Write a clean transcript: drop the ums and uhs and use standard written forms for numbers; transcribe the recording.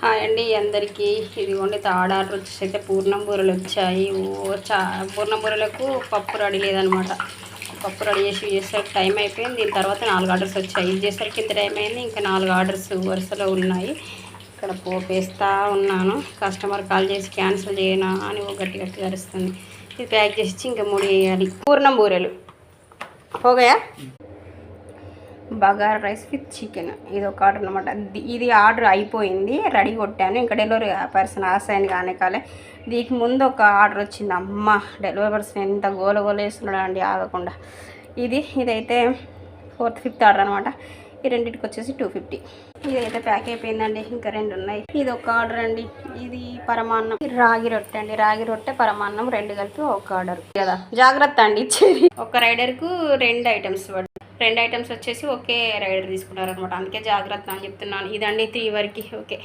Hi అండి అందరికీ. ఇదిగోండి థర్డ్ ఆర్డర్ వచ్చేసి అయితే పూర్ణం బూరెలు వచ్చాయి. పూర్ణం బూరెలకు పప్పు రెడీ లేదనమాట. పప్పు రెడీ చేసేసరికి టైం అయిపోయింది. దీని తర్వాత 4 ఆర్డర్స్ వచ్చాయి. ఇది చేసరికి ఇంత టైం అయింది. ఇంకా 4 ఆర్డర్స్ వరుసలో ఉన్నాయి. ఇక్కడ పోపేస్తూ ఉన్నాను. కస్టమర్ కాల్ చేసి క్యాన్సిల్ చేయనా అని గట్టి గట్టిగా అరుస్తుంది. ఇది ప్యాక్ చేసి ఇంకా 3 వేయాలి. పూర్ణం బూరెలు పోగాయా. బగారా రైస్ విత్ చికెన్ ఇది ఒక ఆర్డర్ అనమాట. ఇది ఆర్డర్ అయిపోయింది, రెడీ కొట్టాను. ఇంకా డెలివరీ పర్సన్ ఆసాయని కానీ కాలే. దీనికి ముందు ఒక ఆర్డర్ వచ్చింది. అమ్మ డెలివరీ పర్సన్ ఎంత గోల వేస్తున్నాడు అండి ఆగకుండా. ఇదైతే 4th 5th ఆర్డర్ అనమాట. ఈ రెండింటికి వచ్చేసి 250. ఇదైతే ప్యాక్ అయిపోయిందండి. ఇంకా 2 ఉన్నాయి. ఇది ఒక ఆర్డర్ అండి. ఇది పరమాన్నం, రాగి రొట్టె అండి. రాగి రొట్టె పరమాన్నం 2 కలిపి ఒక ఆర్డర్ కదా. జాగ్రత్త అండి ఇచ్చేది. ఒక రైడర్కు 2 ఐటమ్స్ 2 ఐటమ్స్ వచ్చేసి ఒకే రైడర్ తీసుకున్నారనమాట. అందుకే జాగ్రత్త అని చెప్తున్నాను. ఇదండి 3 వరకు. ఓకే.